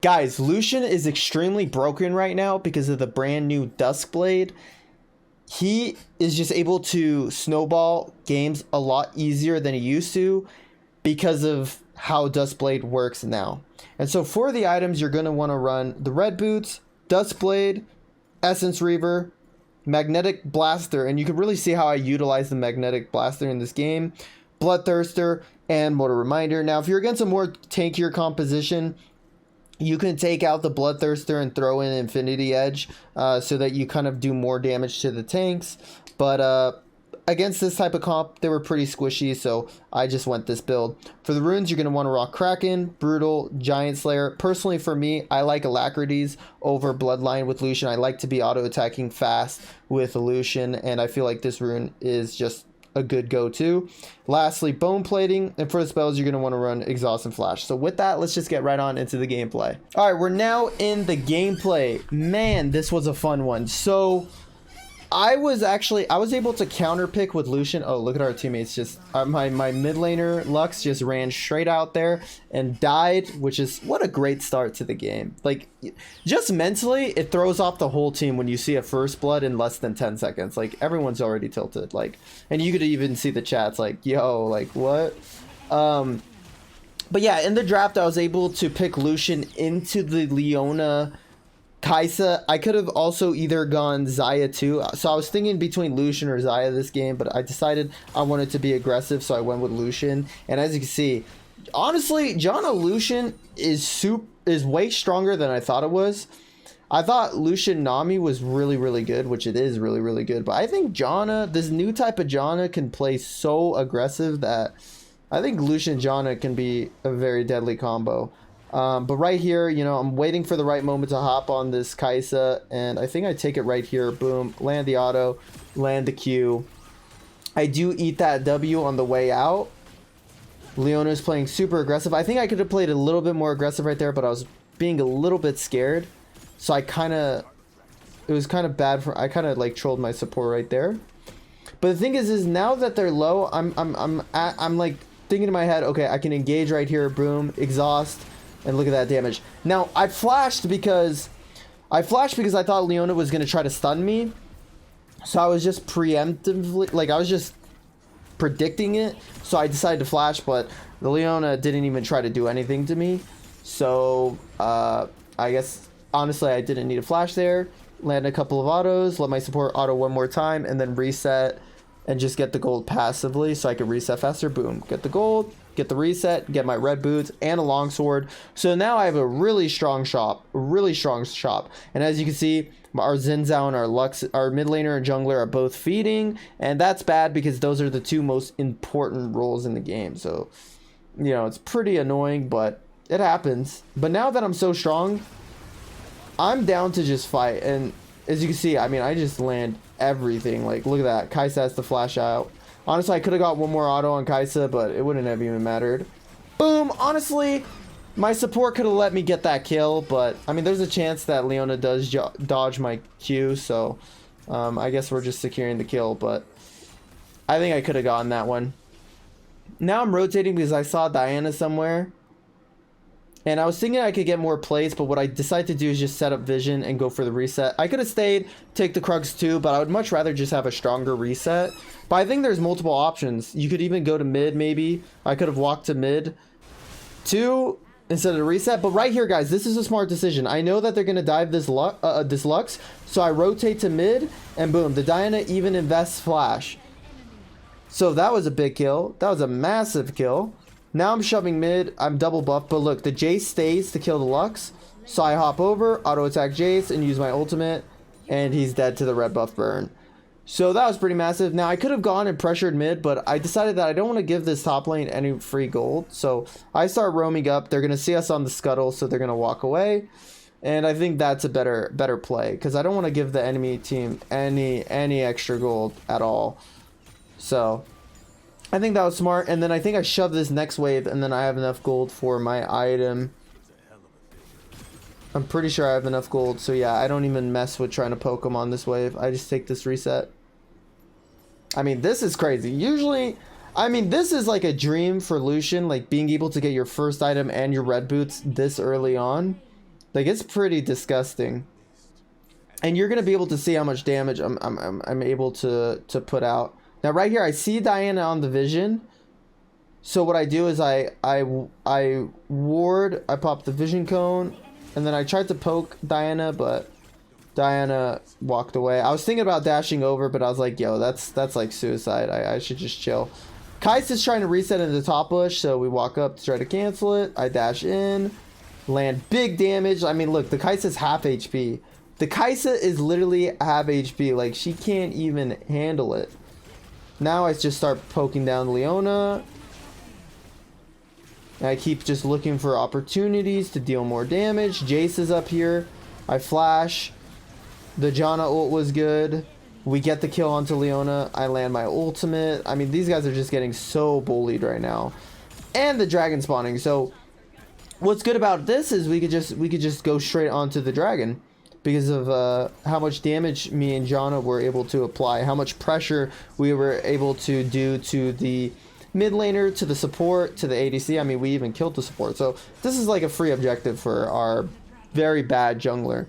Guys, Lucian is extremely broken right now because of the brand new Duskblade. He is just able to snowball games a lot easier than he used to because of how Duskblade works now. And so for the items, you're going to want to run the red boots, Duskblade, Essence Reaver, Magnetic Blaster, and you can really see how I utilize the Magnetic Blaster in this game, Bloodthirster, and Motor Reminder. Now, if you're against a more tankier composition, you can take out the Bloodthirster and throw in Infinity Edge so that you kind of do more damage to the tanks. But against this type of comp, they were pretty squishy, so I just went this build. For the runes, you're going to want to rock Kraken, Brutal, Giant Slayer. Personally, for me, I like Alacrities over Bloodline with Lucian. I like to be auto-attacking fast with Lucian, and I feel like this rune is just a good go-to. Lastly, bone plating, and for the spells you're going to want to run exhaust and flash. So with that, let's just get right on into the gameplay. All right, we're now in the gameplay. Man, this was a fun one. So I was able to counter pick with Lucian. Oh, look at our teammates. Just my mid laner Lux just ran straight out there and died, which is what a great start to the game. Like, just mentally, it throws off the whole team when you see a first blood in less than 10 seconds. Like, everyone's already tilted. Like, and you could even see the chats like, yo, like, what? But yeah, in the draft, I was able to pick Lucian into the Leona Kai'Sa. I could have also either gone Xayah too. So I was thinking between Lucian or Xayah this game, but I decided I wanted to be aggressive, so I went with Lucian. And as you can see, honestly, Janna Lucian is way stronger than I thought it was. I thought Lucian Nami was really good, which it is really good. But I think Janna, this new type of Janna, can play so aggressive that I think Lucian Janna can be a very deadly combo. But right here, you know, I'm waiting for the right moment to hop on this Kai'Sa, and I think I take it right here. Boom, land the auto, land the Q. I do eat that W on the way out. Leona's playing super aggressive. I think I could have played a little bit more aggressive right there, but I was being a little bit scared. So it was kind of bad I kind of like trolled my support right there. But the thing is now that they're low, I'm like thinking in my head, okay, I can engage right here. Boom, exhaust. And look at that damage. Now, I flashed because I thought Leona was going to try to stun me. So I was just preemptively, like I was just predicting it. So I decided to flash, but the Leona didn't even try to do anything to me. So I guess, honestly, I didn't need a flash there. Land a couple of autos, let my support auto one more time, and then reset and just get the gold passively so I can reset faster. Boom, get the gold, get the reset, get my red boots and a longsword. So now I have a really strong shop. And as you can see, our Xin Zhao and our Lux, our mid laner and jungler are both feeding, and that's bad because those are the two most important roles in the game. So, you know, it's pretty annoying, but it happens. But now that I'm so strong, I'm down to just fight. And as you can see, I mean, I just land everything. Like, look at that. Kai'Sa has to flash out. Honestly, I could have got one more auto on Kai'Sa, but it wouldn't have even mattered. Boom. Honestly, my support could have let me get that kill, but I mean, there's a chance that Leona does dodge my Q, so I guess we're just securing the kill, but I think I could have gotten that one. Now I'm rotating because I saw Diana somewhere. And I was thinking I could get more plays, but what I decided to do is just set up vision and go for the reset. I could have stayed, take the Krugs too, but I would much rather just have a stronger reset. But I think there's multiple options. You could even go to mid, maybe. I could have walked to mid two instead of the reset. But right here, guys, this is a smart decision. I know that they're going to dive this Lux, so I rotate to mid, and boom, the Diana even invests flash. So that was a big kill. That was a massive kill. Now I'm shoving mid, I'm double buffed, but look, the Jace stays to kill the Lux. So I hop over, auto attack Jace, and use my ultimate, and he's dead to the red buff burn. So that was pretty massive. Now I could have gone and pressured mid, but I decided that I don't want to give this top lane any free gold. So I start roaming up, they're going to see us on the scuttle, so they're going to walk away. And I think that's a better play, because I don't want to give the enemy team any extra gold at all. So I think that was smart, and then I think I shoved this next wave, and then I have enough gold for my item. I'm pretty sure I have enough gold, so yeah, I don't even mess with trying to poke him on this wave. I just take this reset. I mean, this is crazy. Usually, I mean, this is like a dream for Lucian, like being able to get your first item and your red boots this early on. Like, it's pretty disgusting. And you're gonna be able to see how much damage I'm able to put out. Now right here, I see Diana on the vision. So what I do is I ward, I pop the vision cone, and then I tried to poke Diana, but Diana walked away. I was thinking about dashing over, but I was like, yo, that's like suicide. I should just chill. Kai'Sa's trying to reset into the top bush, so we walk up to try to cancel it. I dash in, land big damage. I mean, look, the Kai'Sa's half HP. The Kai'Sa is literally half HP. Like, she can't even handle it. Now I just start poking down Leona. I keep just looking for opportunities to deal more damage. Jace is up here. I flash. The Janna ult was good. We get the kill onto Leona. I land my ultimate. I mean, these guys are just getting so bullied right now. And the dragon spawning. So what's good about this is we could just go straight onto the dragon because of how much damage me and Janna were able to apply, how much pressure we were able to do to the mid laner, to the support, to the ADC. I mean, we even killed the support. So this is like a free objective for our very bad jungler.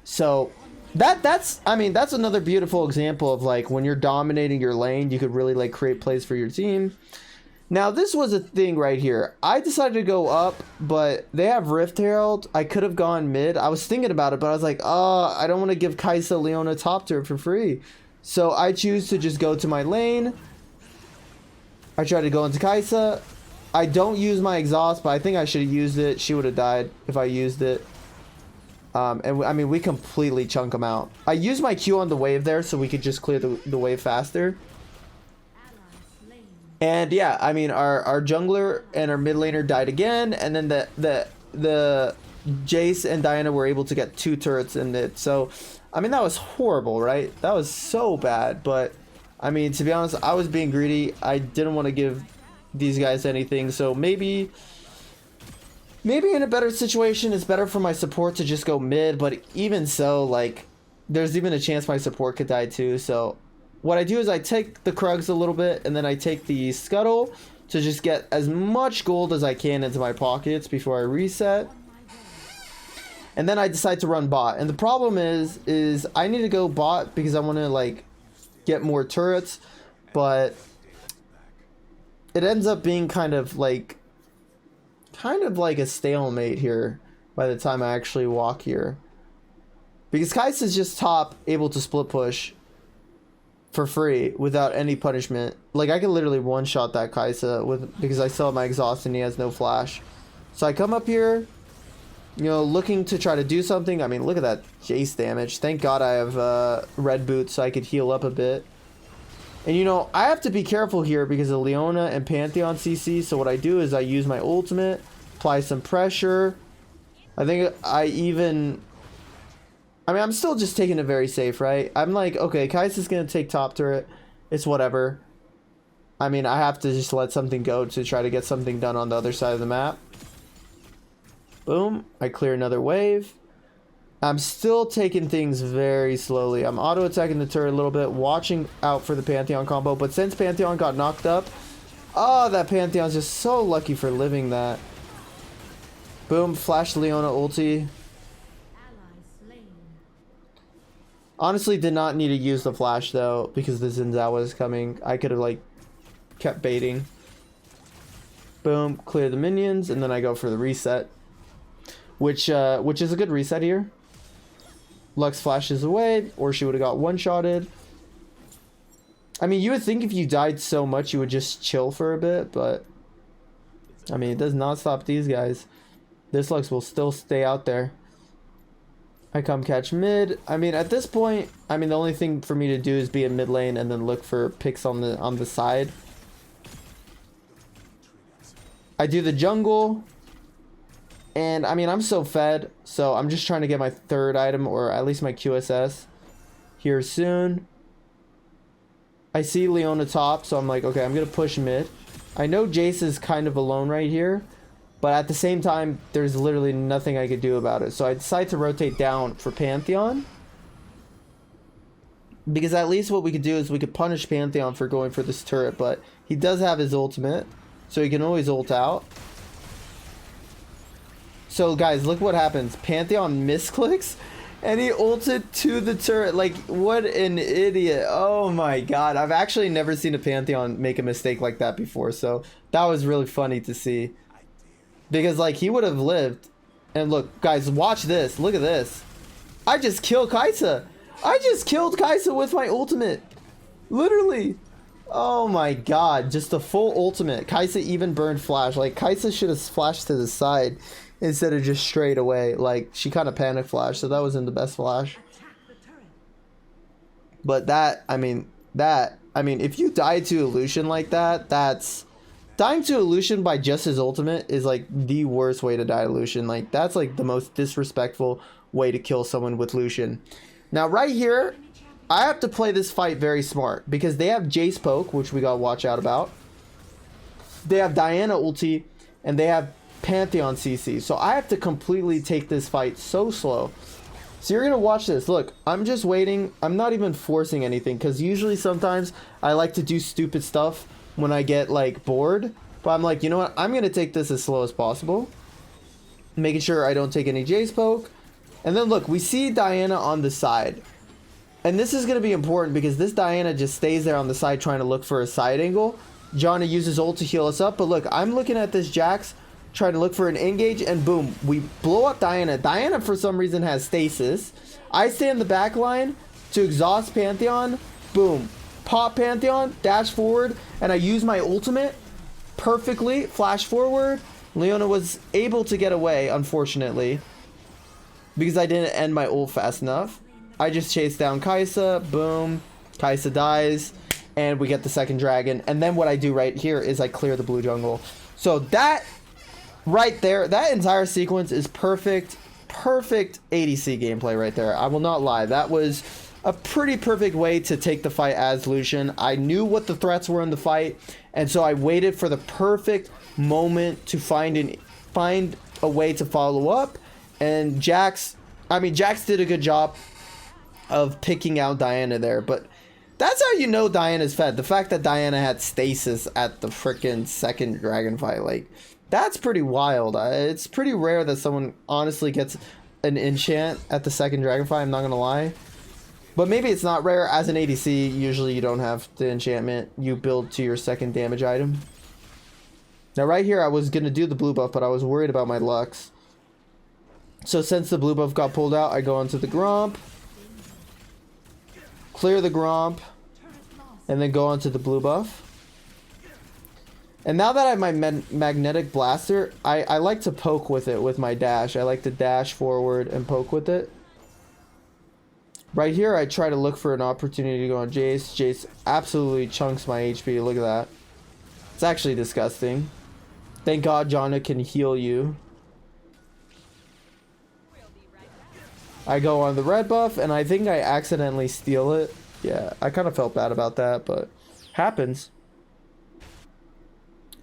So that's another beautiful example of like when you're dominating your lane, you could really like create plays for your team. Now this was a thing right here. I decided to go up, but they have Rift Herald. I could have gone mid. I was thinking about it, but I was like, I don't want to give Kai'Sa Leona top tier for free. So I choose to just go to my lane. I try to go into Kai'Sa. I don't use my exhaust, but I think I should have used it. She would have died if I used it. And I mean, we completely chunk them out. I used my Q on the wave there so we could just clear the wave faster. And yeah, I mean, our jungler and our mid laner died again. And then the Jace and Diana were able to get 2 turrets in it. So, I mean, that was horrible, right? That was so bad. But, I mean, to be honest, I was being greedy. I didn't want to give these guys anything. So maybe in a better situation, it's better for my support to just go mid. But even so, like, there's even a chance my support could die too. So what I do is I take the Krugs a little bit, and then I take the Scuttle to just get as much gold as I can into my pockets before I reset. And then I decide to run bot. And the problem is I need to go bot because I want to, like, get more turrets. But it ends up being kind of like a stalemate here by the time I actually walk here. Because Kai'Sa's just top, able to split push for free without any punishment. Like, I could literally one-shot that Kai'Sa because I still have my exhaust and he has no flash. So I come up here, you know, looking to try to do something. I mean, look at that Jace damage. Thank God I have red boots so I could heal up a bit. And, you know, I have to be careful here because of Leona and Pantheon CC. So what I do is I use my ultimate, apply some pressure. I think I'm still just taking it very safe, right? I'm like, okay, Kai'Sa's going to take top turret. It's whatever. I mean, I have to just let something go to try to get something done on the other side of the map. Boom. I clear another wave. I'm still taking things very slowly. I'm auto-attacking the turret a little bit, watching out for the Pantheon combo. But since Pantheon got knocked up, that Pantheon's just so lucky for living that. Boom, flash Leona ulti. Honestly, did not need to use the flash though, because the Zinzao was coming. I could have like kept baiting. Boom, clear the minions, and then I go for the reset, which is a good reset here. Lux flashes away, or she would have got one-shotted. I mean, you would think if you died so much, you would just chill for a bit, but I mean, it does not stop these guys. This Lux will still stay out there. I come catch mid. I mean, at this point, I mean, the only thing for me to do is be in mid lane and then look for picks on the side. I do the jungle. And, I mean, I'm so fed. So, I'm just trying to get my 3rd item, or at least my QSS, here soon. I see Leona top, so I'm like, okay, I'm going to push mid. I know Jace is kind of alone right here. But at the same time, there's literally nothing I could do about it. So I decide to rotate down for Pantheon. Because at least what we could do is we could punish Pantheon for going for this turret. But he does have his ultimate, so he can always ult out. So guys, look what happens. Pantheon misclicks and he ulted to the turret. Like, what an idiot. Oh my god. I've actually never seen a Pantheon make a mistake like that before. So that was really funny to see. Because like he would have lived. And look, guys, watch this. Look at this. I just killed Kaisa. I just killed Kaisa with my ultimate. Literally. Oh my god. Just a full ultimate. Kaisa even burned flash. Like, Kaisa should have flashed to the side instead of just straight away. Like, she kind of panic flashed, so that wasn't the best flash. But I mean, if you die to a Lucian like that, dying to a Lucian by just his ultimate is like the worst way to die to Lucian. Like, that's like the most disrespectful way to kill someone with Lucian. Now, right here, I have to play this fight very smart because they have Jace poke, which we gotta watch out about. They have Diana ulti, and they have Pantheon CC. So I have to completely take this fight so slow. So you're gonna watch this. Look, I'm just waiting. I'm not even forcing anything because usually sometimes I like to do stupid stuff when I get like bored. But I'm like, you know what? I'm gonna take this as slow as possible, making sure I don't take any Jace poke. And then look, we see Diana on the side. And this is going to be important because this Diana just stays there on the side trying to look for a side angle. Johnny uses ult to heal us up. But look, I'm looking at this Jax trying to look for an engage. And boom, we blow up Diana. Diana, for some reason, has stasis. I stay in the back line to exhaust Pantheon. Boom. Pop Pantheon. Dash forward. And I use my ultimate perfectly. Flash forward. Leona was able to get away, unfortunately, because I didn't end my ult fast enough. I just chase down Kaisa, boom, Kaisa dies, and we get the second dragon. And then what I do right here is I clear the blue jungle. So that right there, that entire sequence is perfect ADC gameplay right there. I will not lie. That was a pretty perfect way to take the fight as Lucian. I knew what the threats were in the fight, and so I waited for the perfect moment to find a way to follow up. And Jax did a good job of picking out Diana there, but that's how you know Diana's fed. The fact that Diana had stasis at the freaking second dragon fight, like, that's pretty wild. It's pretty rare that someone honestly gets an enchant at the second dragon fight, I'm not gonna lie. But maybe it's not rare. As an ADC, usually you don't have the enchantment. You build to your second damage item. Now right here, I was gonna do the blue buff, but I was worried about my Lux. So since the blue buff got pulled out, I go onto the Gromp, clear the Gromp, and then go onto the blue buff. And now that I have my magnetic blaster, I like to poke with it with my dash. I like to dash forward and poke with it. Right here, I try to look for an opportunity to go on Jace. Jace absolutely chunks my HP. Look at that. It's actually disgusting. Thank God Janna can heal you. I go on the red buff, and I think I accidentally steal it. Yeah, I kind of felt bad about that, but happens.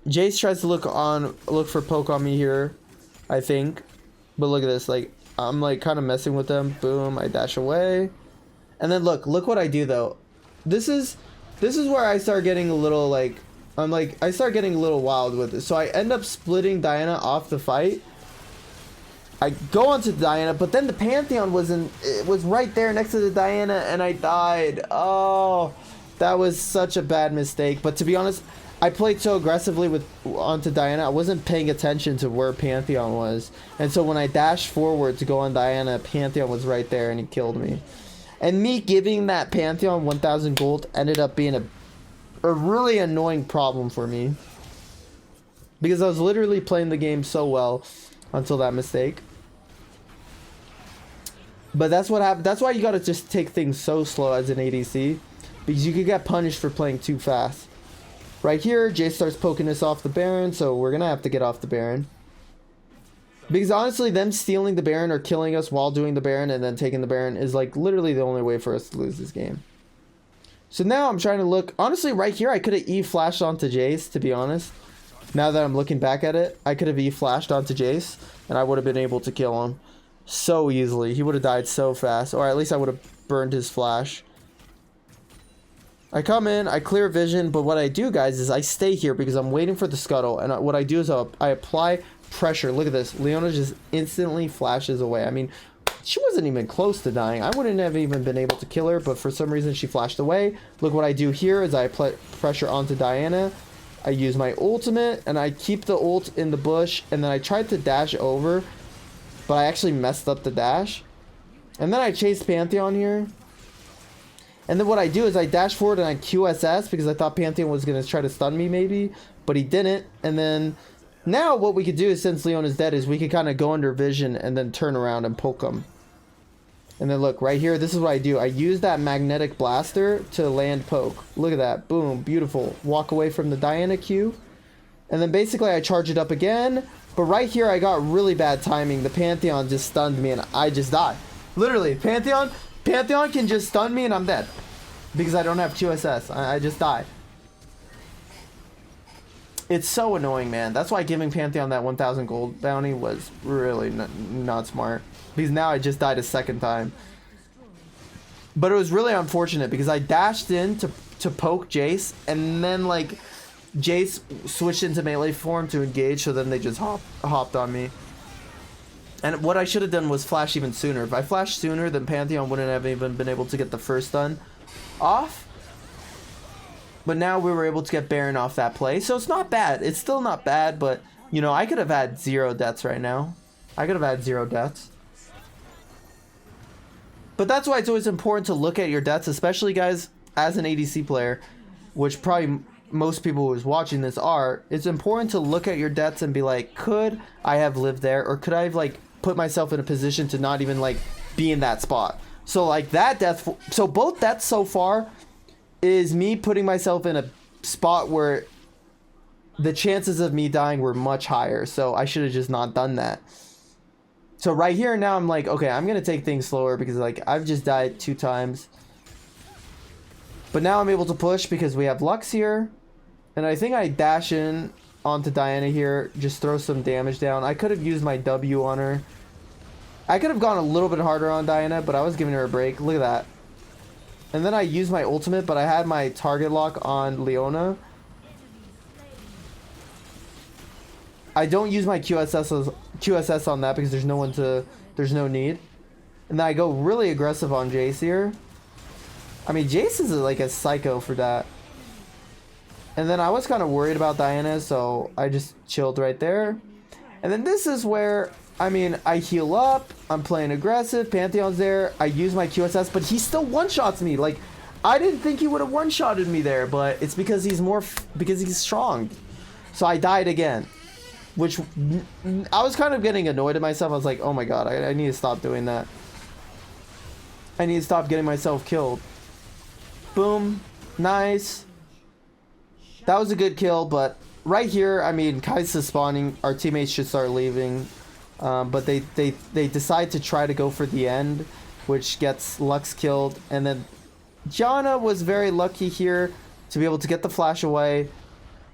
Jace tries to look for poke on me here, I think. But look at this, like, I'm like kind of messing with them. Boom, I dash away. And then look what I do though. This is where I start getting a little like, I start getting a little wild with it. So I end up splitting Diana off the fight. I go onto Diana, but then the Pantheon was right there next to the Diana, and I died. Oh, that was such a bad mistake. But to be honest, I played so aggressively onto Diana, I wasn't paying attention to where Pantheon was. And so when I dashed forward to go on Diana, Pantheon was right there, and he killed me. And me giving that Pantheon 1,000 gold ended up being a really annoying problem for me, because I was literally playing the game so well until that mistake. But that's what happened. That's why you gotta just take things so slow as an ADC, because you could get punished for playing too fast. Right here, Jace starts poking us off the Baron, so we're gonna have to get off the Baron. Because honestly, them stealing the Baron or killing us while doing the Baron and then taking the Baron is like literally the only way for us to lose this game. So now I'm trying to look. Honestly, right here, I could have E-flashed onto Jace, to be honest. Now that I'm looking back at it, I could have E-flashed onto Jace, and I would have been able to kill him so easily. He would have died so fast, or at least I would have burned his flash. I come in, I clear vision, but what I do, guys, is I stay here because I'm waiting for the scuttle, and what I do is I apply pressure. Look at this. Leona just instantly flashes away. I mean, she wasn't even close to dying. I wouldn't have even been able to kill her, but for some reason she flashed away. Look what I do here is I apply pressure onto Diana. I use my ultimate, and I keep the ult in the bush, and then I tried to dash over, but I actually messed up the dash. And then I chase Pantheon here. And then what I do is I dash forward and I QSS because I thought Pantheon was going to try to stun me maybe, but he didn't. And then now what we could do is, since Leona's dead, is we could kind of go under vision and then turn around and poke him. And then look, right here, this is what I do. I use that magnetic blaster to land poke. Look at that. Boom. Beautiful. Walk away from the Diana Q. And then basically I charge it up again. But right here I got really bad timing. The Pantheon just stunned me and I just died. Literally, Pantheon can just stun me and I'm dead. Because I don't have QSS. I just died. It's so annoying, man. That's why giving Pantheon that 1,000 gold bounty was really not smart. Because now I just died a second time. But it was really unfortunate because I dashed in to poke Jace. And then, like, Jace switched into melee form to engage. So then they just hopped on me. And what I should have done was flash even sooner. If I flashed sooner, then Pantheon wouldn't have even been able to get the first stun off. But now we were able to get Baron off that play. So it's not bad. It's still not bad. But, you know, I could have had 0 deaths right now. I could have had 0 deaths. But that's why it's always important to look at your deaths, especially guys as an ADC player, which probably most people who's watching this are. It's important to look at your deaths and be like, could I have lived there, or could I have like put myself in a position to not even like be in that spot? So like that death, so both deaths so far is me putting myself in a spot where the chances of me dying were much higher. So I should have just not done that. So right here now I'm like, okay, I'm going to take things slower because like I've just died 2 times. But now I'm able to push because we have Lux here. And I think I dash in onto Diana here, just throw some damage down. I could have used my W on her. I could have gone a little bit harder on Diana, but I was giving her a break. Look at that. And then I used my ultimate, but I had my target lock on Leona. I don't use my QSS on that because there's no need. And then I go really aggressive on Jace here. I mean, Jace is like a psycho for that. And then I was kind of worried about Diana, so I just chilled right there. And then this is where, I mean, I heal up, I'm playing aggressive, Pantheon's there, I use my QSS, but he still one-shots me. Like, I didn't think he would have one-shotted me there, but it's because he's strong. So I died again. Which, I was kind of getting annoyed at myself. I was like, oh my god, I need to stop doing that. I need to stop getting myself killed. Boom. Nice. That was a good kill, but right here, I mean, Kai'Sa's spawning. Our teammates should start leaving. But they decide to try to go for the end, which gets Lux killed. And then Janna was very lucky here to be able to get the flash away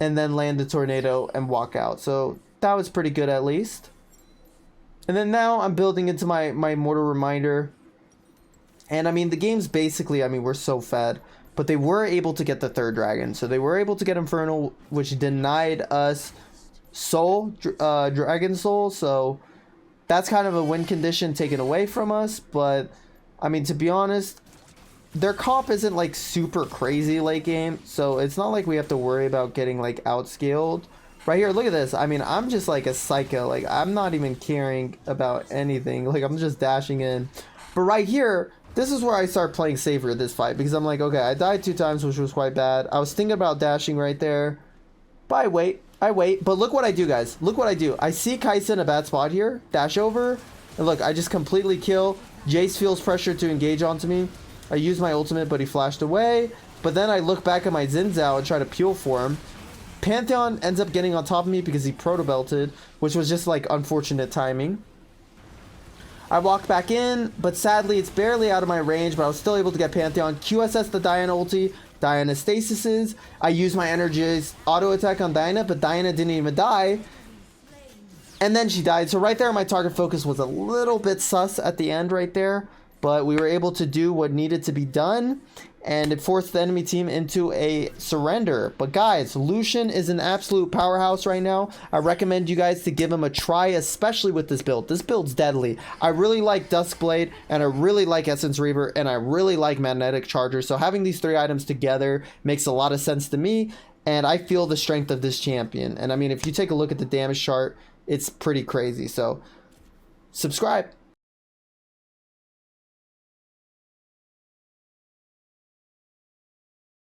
and then land the tornado and walk out. So that was pretty good at least. And then now I'm building into my Mortal Reminder. And I mean, the game's basically, I mean, we're so fed. But they were able to get the 3rd dragon. So they were able to get Infernal, which denied us Soul, Dragon Soul. So that's kind of a win condition taken away from us. But, I mean, to be honest, their comp isn't like super crazy late game. So it's not like we have to worry about getting like outscaled. Right here, look at this. I mean, I'm just like a psycho. Like, I'm not even caring about anything. Like, I'm just dashing in. But right here, this is where I start playing safer this fight. Because I'm like, okay, I died 2 times, which was quite bad. I was thinking about dashing right there. But I wait. But look what I do, guys. Look what I do. I see Kai'Sa in a bad spot here. Dash over. And look, I just completely kill. Jace feels pressure to engage onto me. I use my ultimate, but he flashed away. But then I look back at my DNZio and try to peel for him. Pantheon ends up getting on top of me because he proto-belted, which was just like unfortunate timing. I walked back in, but sadly it's barely out of my range, but I was still able to get Pantheon. QSS the Diana ulti, Diana stasises. I used my Energize auto attack on Diana, but Diana didn't even die. And then she died. So right there, my target focus was a little bit sus at the end right there. But we were able to do what needed to be done. and it forced the enemy team into a surrender. But guys, Lucian is an absolute powerhouse right now. I recommend you guys to give him a try, especially with this build. This build's deadly. I really like Duskblade, and I really like Essence Reaver, and I really like Magnetic Charger. So having these 3 items together makes a lot of sense to me, and I feel the strength of this champion. And I mean, if you take a look at the damage chart, it's pretty crazy. So subscribe.